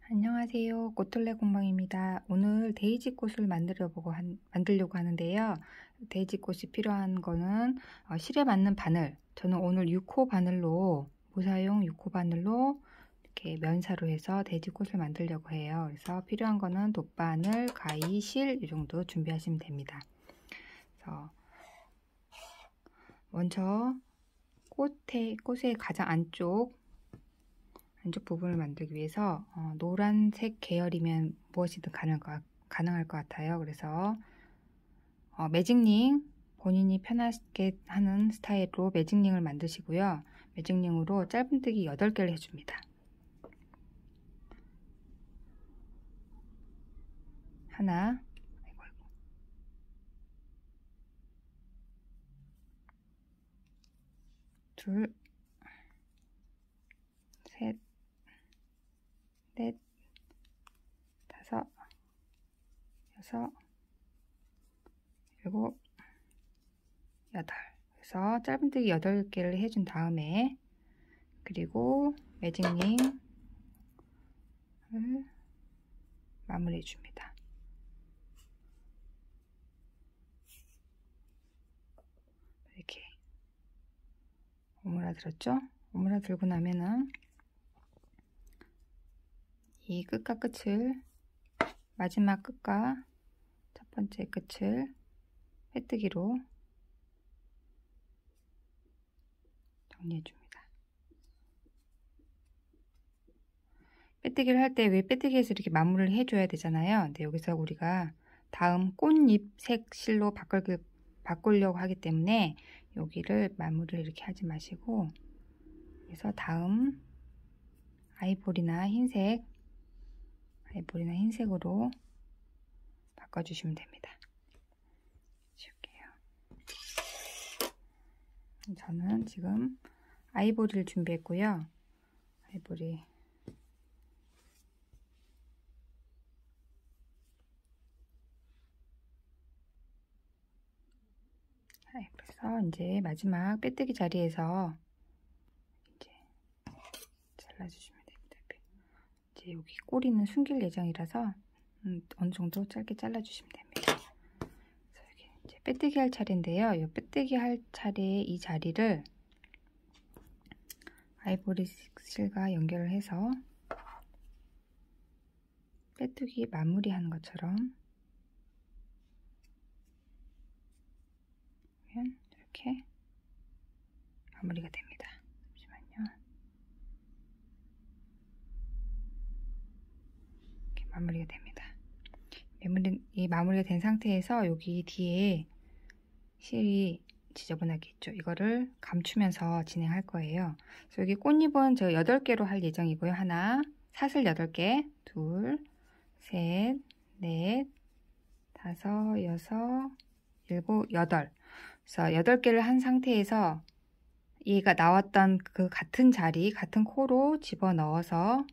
안녕하세요. 꽃돌레 공방입니다. 오늘 데이지꽃을 만들려고 하는데요. 데이지꽃이 필요한 거는 실에 맞는 바늘. 저는 오늘 6호 바늘로, 무사용 6호 바늘로 이렇게 면사로 해서 데이지꽃을 만들려고 해요. 그래서 필요한 거는 돗바늘, 가위, 실 이 정도 준비하시면 됩니다. 그래서 먼저 꽃의 가장 안쪽 부분을 만들기 위해서 노란색 계열이면 무엇이든 가능할 것 같아요. 그래서 매직링, 본인이 편하게 하는 스타일로 매직링을 만드시고요. 매직링으로 짧은뜨기 8개를 해줍니다. 하나, 둘, 셋, 넷, 다섯, 여섯, 일곱, 여덟. 그래서 짧은뜨기 8개를 해준 다음에 그리고 매직링을 마무리해 줍니다. 이렇게 오므라들었죠? 오므라들고 나면은 이 끝과 끝을, 마지막 끝과 첫 번째 끝을 빼뜨기로 정리해 줍니다. 빼뜨기를 할 때 왜 빼뜨기에서 이렇게 마무리를 해줘야 되잖아요. 근데 여기서 우리가 다음 꽃잎색 실로 바꾸려고 하기 때문에 여기를 마무리를 이렇게 하지 마시고, 그래서 다음 아이보리나 흰색으로 바꿔주시면 됩니다. 지울게요. 저는 지금 아이보리를 준비했고요. 그래서 이제 마지막 빼뜨기 자리에서 이제 잘라주시면 됩니다. 이제 여기 꼬리는 숨길 예정이라서 어느 정도 짧게 잘라주시면 됩니다. 그래서 여기 이제 빼뜨기 할 차례인데요. 이 빼뜨기 할 차례의 이 자리를 아이보리 실과 연결을 해서 빼뜨기 마무리하는 것처럼 이렇게 마무리가 됩니다. 잠시만요. 이렇게 마무리가 됩니다. 이 마무리가 된 상태에서 여기 뒤에 실이 지저분하게 있죠. 이거를 감추면서 진행할 거예요. 그래서 여기 꽃잎은 제가 8개로 할 예정이고요. 사슬 8개, 둘, 셋, 넷, 다섯, 여섯, 일곱, 여덟. 그래서 8개를 한 상태에서 얘가 나왔던 그 같은 자리, 같은 코로 집어넣어서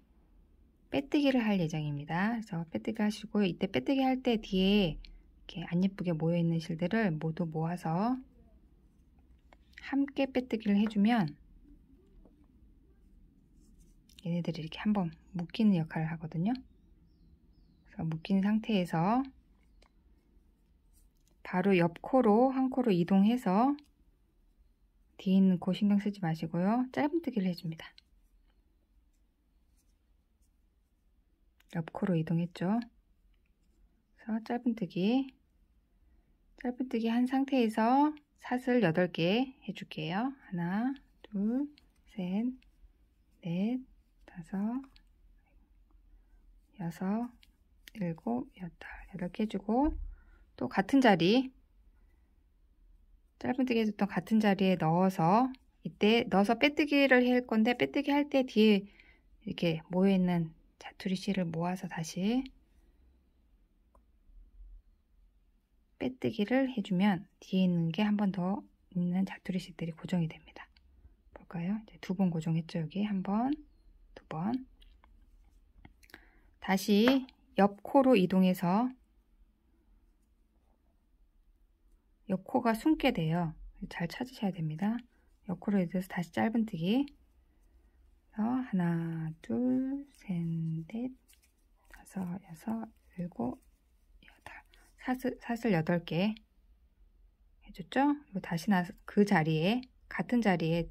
빼뜨기를 할 예정입니다. 그래서 빼뜨기 하시고, 이때 빼뜨기 할 때 뒤에 이렇게 안 예쁘게 모여있는 실들을 모두 모아서 함께 빼뜨기를 해주면 얘네들이 이렇게 한번 묶이는 역할을 하거든요. 그래서 묶인 상태에서 바로 옆 코로 한 코로 이동해서 뒤에 있는 코 신경 쓰지 마시고요. 짧은뜨기를 해줍니다. 옆 코로 이동했죠. 그래서 짧은뜨기 한 상태에서 사슬 8개 해줄게요. 하나, 둘, 셋, 넷, 다섯, 여섯, 일곱, 여덟. 8개 해주고, 또 같은 자리, 짧은뜨기 해줬던 같은 자리에 넣어서, 이때 넣어서 빼뜨기를 할 건데, 빼뜨기 할 때 뒤에 이렇게 모여있는 자투리 실을 모아서 다시 빼뜨기를 해주면 뒤에 있는 게 한 번 더 있는 자투리 실들이 고정이 됩니다. 볼까요? 이제 2번 고정했죠. 여기 1번, 2번. 다시 옆 코로 이동해서 옆 코가 숨게 돼요. 잘 찾으셔야 됩니다. 옆 코로 이동해서 다시 짧은뜨기. 하나, 둘, 셋, 넷, 5, 6, 7, 8 사슬 8개 해줬죠? 그리고 다시 나서 그 자리에 같은 자리에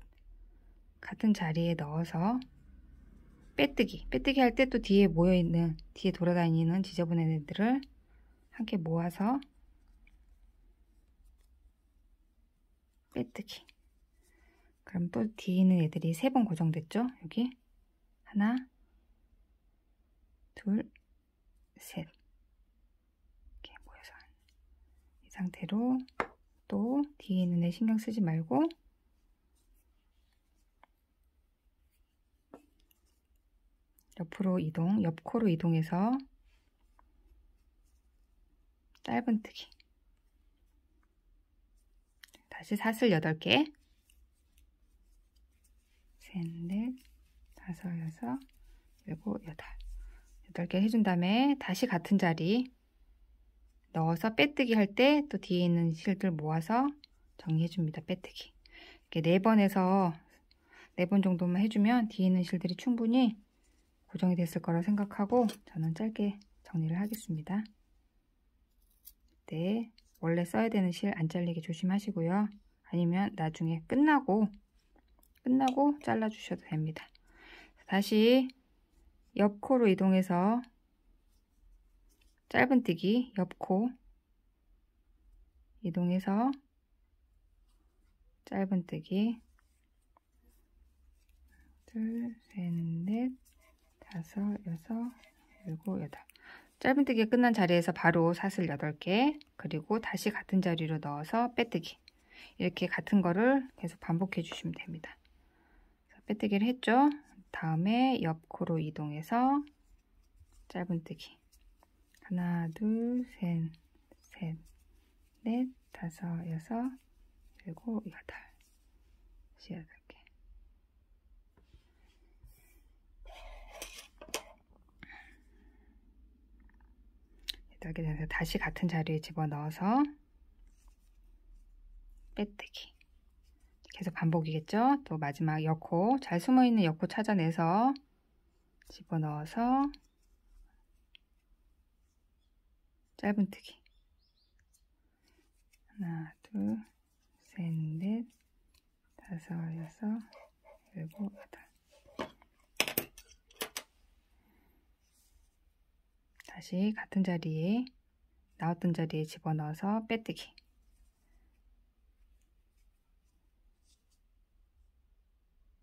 넣어서 빼뜨기 할 때 또 뒤에 모여있는, 뒤에 돌아다니는 지저분한 애들을 함께 모아서 빼뜨기. 그럼 또 뒤에 있는 애들이 3번 고정됐죠? 여기 하나, 둘, 셋 이렇게 모여서 이 상태로 또 뒤에 있는 애 신경 쓰지 말고 옆코로 이동해서 짧은뜨기. 다시 사슬 8개. 셋, 넷, 다섯, 여섯, 일곱, 여덟. 8개 해준 다음에 다시 같은 자리 넣어서 빼뜨기 할 때 또 뒤에 있는 실들 모아서 정리해줍니다. 빼뜨기. 이렇게 4번에서 4번 정도만 해주면 뒤에 있는 실들이 충분히 고정이 됐을 거라 생각하고 저는 짧게 정리를 하겠습니다. 네, 원래 써야 되는 실 안 잘리게 조심하시고요. 아니면 나중에 끝나고 잘라주셔도 됩니다. 다시 옆코로 이동해서 짧은뜨기, 옆코 이동해서 짧은뜨기 둘, 셋, 넷, 다섯, 여섯, 일곱, 여덟. 짧은뜨기가 끝난 자리에서 바로 사슬 8개, 그리고 다시 같은 자리로 넣어서 빼뜨기. 이렇게 같은 거를 계속 반복해 주시면 됩니다. 빼뜨기를 했죠? 다음에 옆코로 이동해서 짧은뜨기. 하나, 둘, 셋, 넷, 다섯, 여섯, 일곱, 여덟. 8개. 8개 돼서 다시 같은 자리에 집어넣어서 빼뜨기. 계속 반복이겠죠? 또 마지막 옆코, 잘 숨어있는 옆코 찾아내서 집어넣어서 짧은뜨기. 하나, 둘, 셋, 넷, 다섯, 여섯, 일곱, 여덟. 다시 같은 자리에 나왔던 자리에 집어넣어서 빼뜨기.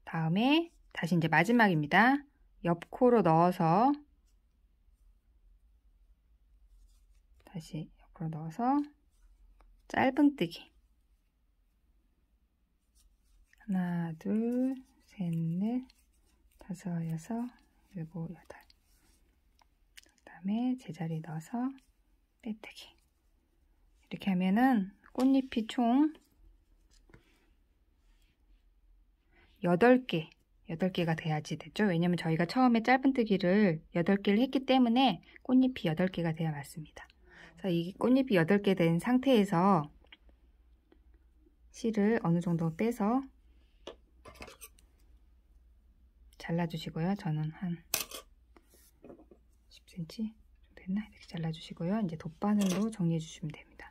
다음에 다시 이제 마지막입니다. 옆코로 넣어서 다시 옆으로 넣어서 짧은뜨기. 하나, 둘, 셋, 넷, 다섯, 여섯, 일곱, 여덟. 그 다음에 제자리 넣어서 빼뜨기. 이렇게 하면은 꽃잎이 총 8개가 돼야지 됐죠. 왜냐면 저희가 처음에 짧은뜨기를 8개를 했기 때문에 꽃잎이 8개가 돼야 맞습니다. 그래서 이 꽃잎이 8개 된 상태에서 실을 어느 정도 빼서 잘라주시고요. 저는 한 10cm 정도 됐나? 이렇게 잘라주시고요. 이제 돗바늘로 정리해 주시면 됩니다.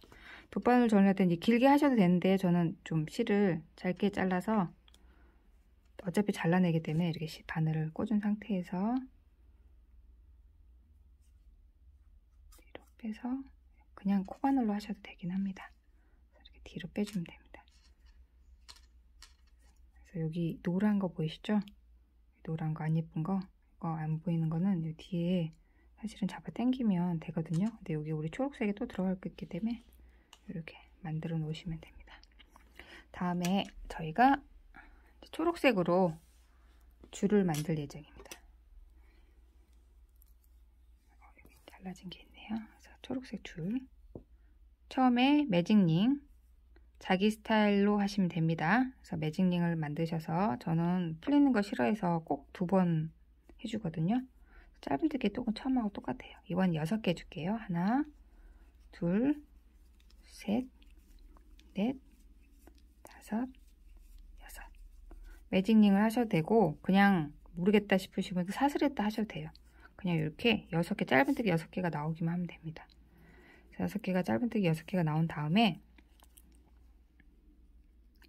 돗바늘 정리할 때 이제 길게 하셔도 되는데 저는 좀 실을 짧게 잘라서 어차피 잘라내기 때문에 이렇게 바늘을 꽂은 상태에서 뒤로 빼서 그냥 코바늘로 하셔도 되긴 합니다. 이렇게 뒤로 빼주면 됩니다. 그래서 여기 노란 거 보이시죠? 노란 거 안 예쁜 거, 이거 안 보이는 거는 이 뒤에 사실은 잡아 당기면 되거든요. 근데 여기 우리 초록색이 또 들어갈 거 있기 때문에 이렇게 만들어 놓으시면 됩니다. 다음에 저희가 초록색으로 줄을 만들 예정입니다. 여기 잘라진 게 있네요. 그래서 초록색 줄. 처음에 매직링, 자기 스타일로 하시면 됩니다. 그래서 매직링을 만드셔서 저는 풀리는 거 싫어해서 꼭 2번 해주거든요. 짧은뜨기 또 처음하고 똑같아요. 이번 6개 해줄게요. 하나, 둘, 셋, 넷, 다섯, 여섯. 매직링을 하셔도 되고 그냥 모르겠다 싶으시면 사슬했다 하셔도 돼요. 그냥 이렇게 6개, 짧은뜨기 6개가 나오기만 하면 됩니다. 6개가 짧은뜨기 6개가 나온 다음에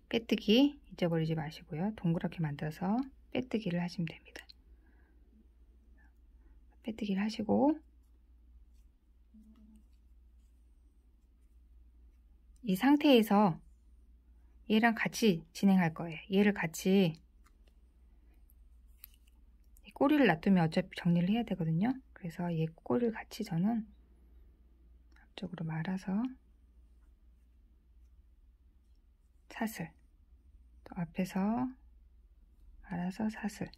빼뜨기 잊어버리지 마시고요. 동그랗게 만들어서 빼뜨기를 하시면 됩니다. 빼뜨기를 하시고 이 상태에서 얘랑 같이 진행할 거예요. 얘를 같이 꼬리를 놔두면 어차피 정리를 해야 되거든요. 그래서 얘 꼬리를 같이 저는 앞쪽으로 말아서 사슬, 또 앞에서 말아서 사슬,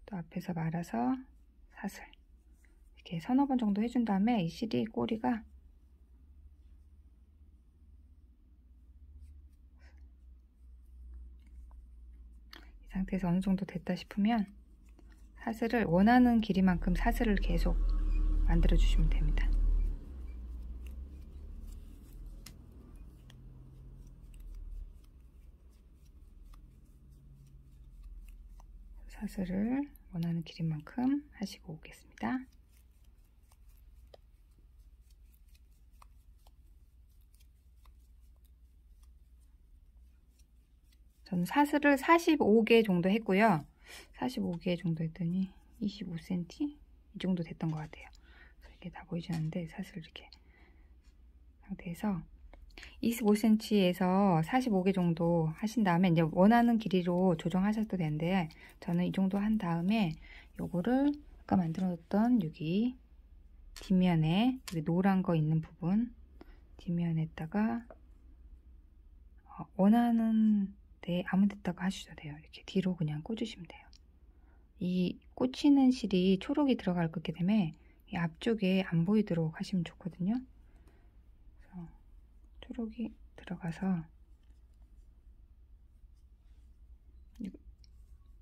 또 앞에서 말아서 사슬, 이렇게 서너 번 정도 해준 다음에 이 실이 꼬리가 이 상태에서 어느 정도 됐다 싶으면 사슬을 원하는 길이만큼 사슬을 계속 만들어 주시면 됩니다. 사슬을 원하는 길이만큼 하시고 오겠습니다. 저는 사슬을 45개 정도 했고요. 45개 정도 했더니 25cm? 이 정도 됐던 것 같아요. 이렇게 다 보이지 않는데 사슬을 이렇게 상태에서 25cm에서 45개 정도 하신 다음에 이제 원하는 길이로 조정하셔도 되는데 저는 이 정도 한 다음에 요거를 아까 만들어뒀던 여기 뒷면에 여기 노란 거 있는 부분 뒷면에다가 원하는 데 아무 데다가 하셔도 돼요. 이렇게 뒤로 그냥 꽂으시면 돼요. 이 꽂히는 실이 초록이 들어갈 거기 때문에 이 앞쪽에 안 보이도록 하시면 좋거든요. 그래서 초록이 들어가서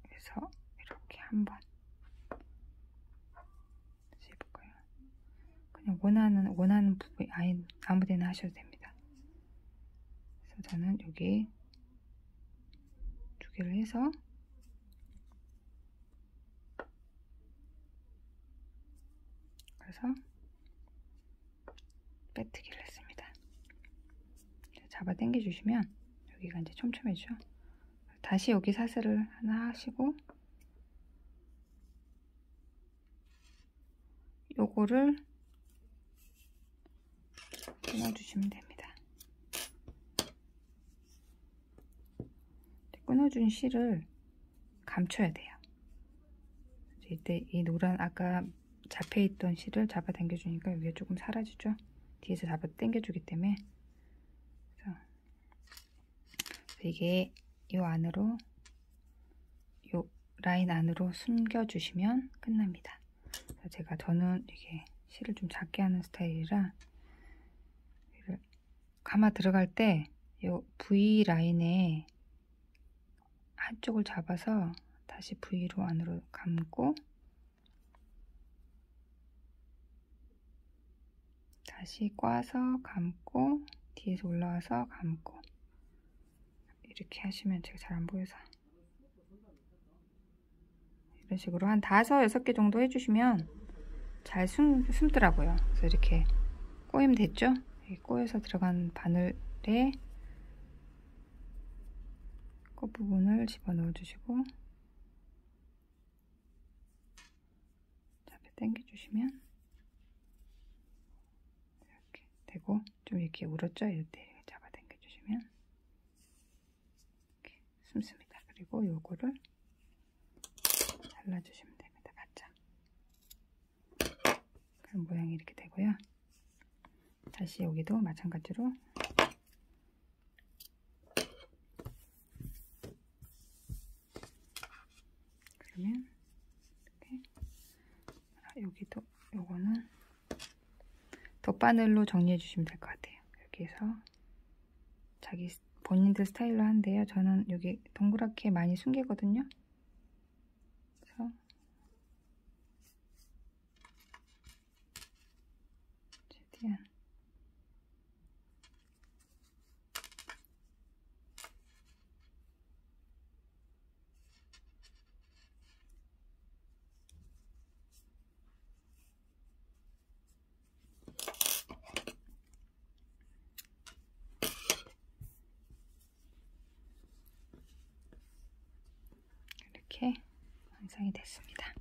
그래서 이렇게 한번 다시 해볼까요? 그냥 원하는 부분 아무 데나 하셔도 됩니다. 그래서 저는 여기 두 개를 해서 그래서 빼뜨기를 했습니다. 잡아 당겨 주시면 여기가 이제 촘촘해지죠. 다시 여기 사슬을 하나 하시고 요거를 끊어주시면 됩니다. 끊어준 실을 감춰야 돼요. 이때 이 노란 아까 잡혀있던 실을 잡아 당겨주니까 여기가 조금 사라지죠. 뒤에서 잡아 당겨주기 때문에 그래서 이게 이 안으로 요 라인 안으로 숨겨주시면 끝납니다. 저는 이게 실을 좀 작게 하는 스타일이라 감아 들어갈 때 요 V 라인에 한쪽을 잡아서 다시 V로 안으로 감고 다시 꽈서 감고 뒤에서 올라와서 감고 이렇게 하시면 제가 잘 안 보여서 이런 식으로 한 5, 6개 정도 해주시면 잘 숨더라고요. 그래서 이렇게 꼬이면 됐죠? 꼬여서 들어간 바늘에 끝부분을 집어넣어 주시고 잡아 당겨 주시면 이렇게 되고 좀 이렇게 울었죠? 이때 잡아 당겨 주시면 이렇게 숨습니다. 그리고 요거를 잘라주시면 됩니다. 바짝. 그럼 모양이 이렇게 되고요. 다시 여기도 마찬가지로 그러면 이렇게 여기도 요거는 덧바늘로 정리해 주시면 될 것 같아요. 여기에서 자기 본인들 스타일로 하는데요. 저는 여기 동그랗게 많이 숨기거든요. 그래서 최대한 이렇게 완성이 됐습니다.